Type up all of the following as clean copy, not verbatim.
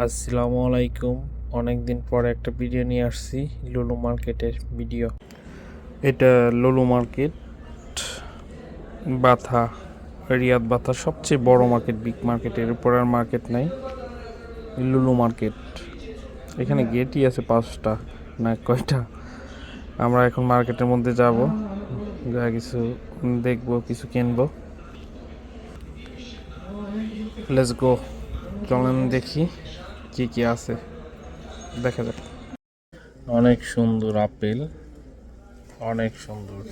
আসসালামু আলাইকুম। অনেক দিন পরে একটা ভিডিও নিয়ে আসছি, লুলু মার্কেটের ভিডিও। এটা লুলু মার্কেট, বাথা, রিয়াদ বাথা সবচেয়ে বড় মার্কেট, বিগ মার্কেট। এর উপর আর মার্কেট নাই। লুলু মার্কেট, এখানে গেটই আছে 5টা না কয়টা। আমরা এখন মার্কেটের মধ্যে যাব, যা কিছু দেখবো, কিছু কিনবো। লেটস গো, চলেন দেখি কি কি আছে, দেখা যাক। অনেক সুন্দর আপেল, অনেক সুন্দর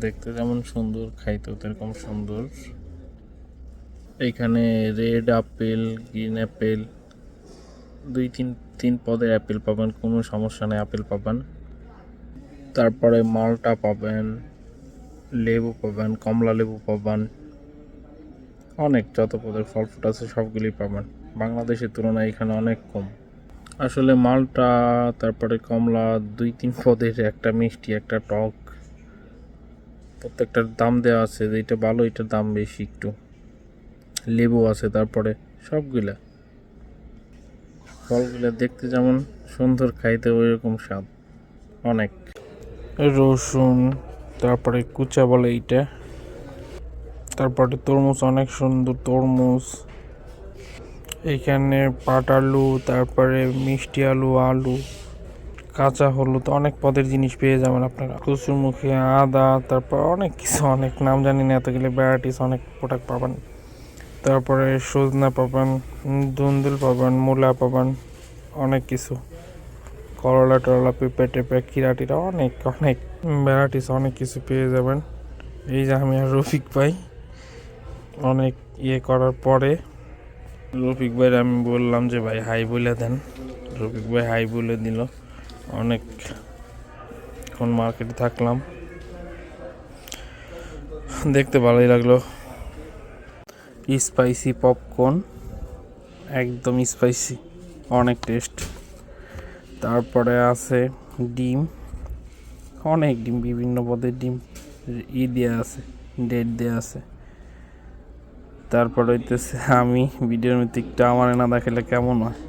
দেখতে, যেমন সুন্দর খাইতেও তেরকম সুন্দর। এখানে রেড আপেল, গ্রিন আপেল, তিন পদের অ্যাপেল পাবেন, কোনো সমস্যা নেই, আপেল পাবেন। তারপরে মালটা পাবেন, লেবু পাবেন, কমলা লেবু পাবেন, অনেক যত পদের ফল ফুট আছে সবগুলি পাবেন। বাংলাদেশের তুলনায় এখানে অনেক কম আসলে মালটা। তারপরে কমলা, 2-3 পদের, একটা মিষ্টি একটা টক, প্রত্যেকটার দাম দেওয়া আছে, যেটা ভালো এটার দাম বেশি একটু। লেবু আছে, তারপরে সবগুলা ফলগুলা দেখতে যেমন সুন্দর, খাইতে ওই রকম স্বাদ। অনেক রসুন, তারপরে কুচা বলে এইটা, তারপরে তরমুজ, অনেক সুন্দর তরমুজ। এইখানে পাট আলু, তারপরে মিষ্টি আলু, আলু, কাঁচা হলুদ, অনেক পদের জিনিস পেয়ে যাবেন আপনারা। কচুরমুখী, আদা, তারপর অনেক কিছু, অনেক নাম জানি না এতগুলো ভ্যারাইটিস, অনেক প্রোডাক্ট পাবেন। তারপরে সজনা পাবেন, দুন্দুল পাবেন, মূলা পাবেন, অনেক কিছু, করলা টরলা, পেঁপে টেপে, কিরা টিরা, অনেক অনেক ভ্যারাইটিস, অনেক কিছু পেয়ে যাবেন। এই যে আমি আর রফিক ভাই অনেক করার পরে রফিক ভাইয়ের আমি বললাম যে ভাই হাই বলে দেন। রফিক ভাই হাই বলে দিল। অনেক এখন মার্কেটে থাকলাম, দেখতে ভালোই লাগলো। স্পাইসি পপকর্ন, একদম স্পাইসি, অনেক টেস্ট। তারপরে আছে ডিম, অনেক ডিম, বিভিন্ন পদের ডিম, দেওয়া আছে, ডেট দেওয়া আছে। তারপরে হইতেছে আমি ভিডিওর মধ্যে একটু আমার না দেখালে কেমন হয়,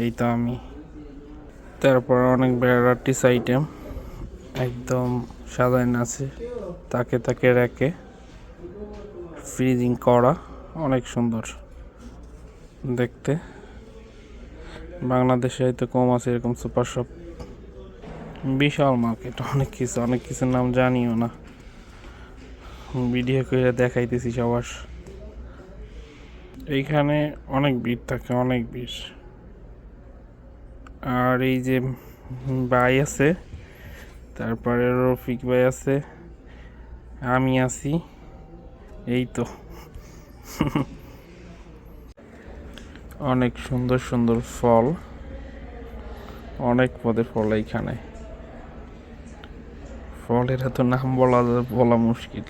এই তো আমি। তারপর অনেক ভ্যারাইটিস আইটেম একদম সাজানো আছে, তাকে তাকে রেখে ফ্রিজিং করা, অনেক সুন্দর দেখতে। বাংলাদেশে হয়তো কম আছে এরকম সুপার শপ। বিশাল মার্কেট, অনেক কিছু, অনেক কিছুর নাম জানিও না, ভিডিও করে দেখাইতেছি সবার। এইখানে অনেক ভিড় থাকে, অনেক ভিড়। আর এই যে ভাই আছে, তারপরে রফিক ভাই আছে, আমি আছি, এই তো। অনেক সুন্দর সুন্দর ফল, অনেক পদের ফল এইখানে। ফলের এত নাম বলা মুশকিল।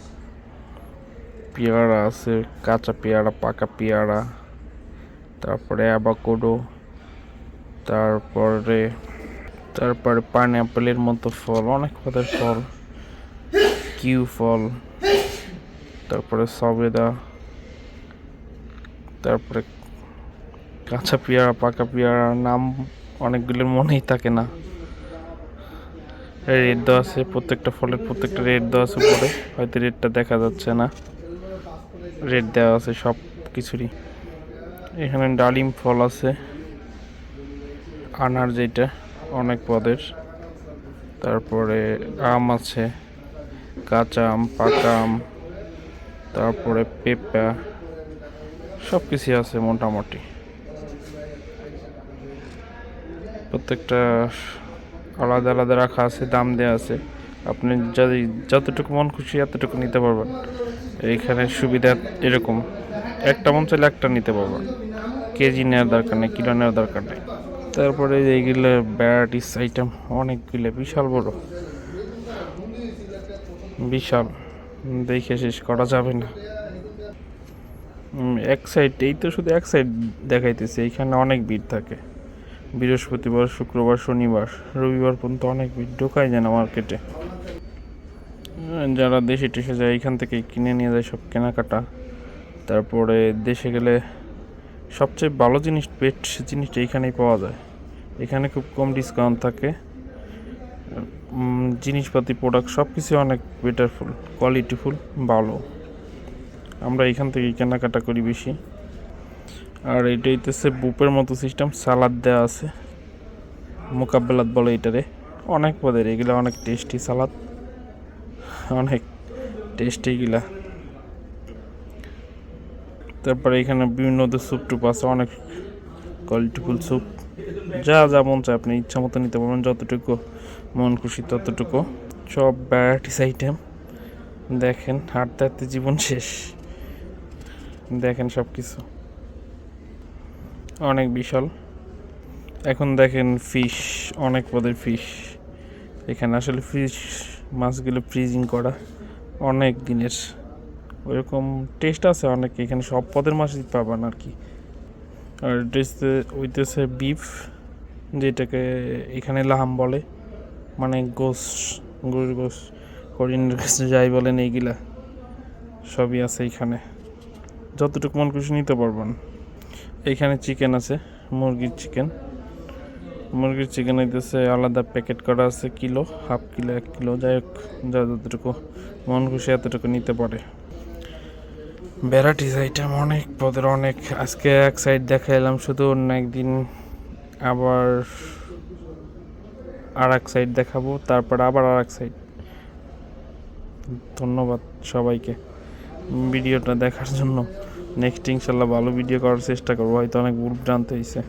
পেয়ারা আছে, কাঁচা পেয়ারা, পাকা পেয়ারা, তারপরে অ্যাভোকাডো, তারপরে তারপরে পাইনঅ্যাপেলের মতো ফল, অনেক পদের ফল, কিউ ফল, তারপরে সবেদা, তারপরে কাঁচা পেয়ারা, পাকা পেয়ারা, নাম অনেকগুলোর মনেই থাকে না। রেট দেওয়া আছে, প্রত্যেকটা ফলের প্রত্যেকটা রেট দেওয়া আছে উপরে, হয়তো রেটটা দেখা যাচ্ছে না, রেট দেওয়া আছে সব কিছুরই। এখানে ডালিম ফল আছে, আনার যেটা, অনেক পদের। তারপরে আম আছে, কাঁচা আম, পাকা আম, তারপরে পেঁপা, সব কিছুই আছে মোটামুটি। প্রত্যেকটা আলাদা আলাদা রাখা আছে, দাম দেওয়া আছে, আপনি যদি যতটুকু মন খুশি এতটুকু নিতে পারবেন। এইখানে সুবিধা এরকম, একটা মন চাইলে একটা নিতে পারবেন, কেজি নেওয়ার দরকার নেই, কিলো নেওয়ার দরকার নেই। তারপরে এইগুলো ভ্যারাইটিস আইটেম অনেকগুলো, বিশাল বড়, বিশাল, দেখে শেষ করা যাবে না। এক সাইড, এই তো শুধু এক সাইড দেখাইতেছে, এইখানে অনেক ভিড় থাকে। বৃহস্পতিবার, শুক্রবার, শনিবার, রবিবার পর্যন্ত অনেক ভিড়, ঢোকাই যায় না মার্কেটে। যারা দেশে টেসে যায় এইখান থেকে কিনে নিয়ে যায় সব কেনাকাটা। তারপরে দেশে গেলে সবচেয়ে ভালো জিনিস পেট জিনিসটা এখানেই পাওয়া যায়। এখানে খুব কম ডিসকাউন্ট থাকে। জিনিসপাতি প্রোডাক্ট সব কিছু অনেক বেটারফুল, কোয়ালিটিফুল, ভালো। আমরা এখান থেকে কেনাকাটা করি বেশি। আর এটা হইতেছে বুপের মতো সিস্টেম, সালাদ দেওয়া আছে, মোকাব্বেলাত বলে এটারে। অনেক পদের, এগুলো অনেক টেস্টি সালাদ, অনেক টেস্টি এগুলা। তারপরে এখানে বিভিন্ন স্যুপ টুপ আছে, অনেক কোয়ালিটিফুল স্যুপ। যা যা মন চায় আপনি ইচ্ছা মতো নিতে পারবেন, যতটুকু মন খুশি ততটুকু। সব ভ্যারাইটিস আইটেম। দেখেন হাঁটতে হাঁটতে জীবন শেষ। দেখেন সব কিছু অনেক বিশাল। এখন দেখেন ফিশ, অনেক পদের ফিশ। এখানে আসলে ফিশ মাছগুলো ফ্রিজিং করা অনেক দিনের, ওইরকম টেস্ট আছে অনেক। এখানে সব পদের মাছই পাবেন আর কি। আর এটা হইতেছে বিফ, যেটাকে এখানে লাহাম বলে, মানে গোস, গরুর গোস, হরিণের কাছে যাই বলেন, এইগুলা সবই আছে এখানে, যতটুকু মন খুশি নিতে পারবেন। এখানে চিকেন আছে, মুরগির চিকেন। মুরগির চিকেন হইতেছে আলাদা প্যাকেট করা আছে, কিলো, হাফ কিলো, 1 কিলো, যাই হোক, যা যতটুকু মন খুশি এতটুকু নিতে পারে। ভ্যারাইটিস আইটেম অনেক পদের, অনেক। আজকে এক সাইড দেখাইলাম শুধু, অন্য একদিন আবার আর এক সাইড দেখাবো, তারপর আবার আর এক সাইড। ধন্যবাদ সবাইকে ভিডিওটা দেখার জন্য। নেক্সট ইনশাল্লাহ ভালো ভিডিও করার চেষ্টা করবো, হয়তো অনেক ভুল ভ্রান্তি হয়েছে।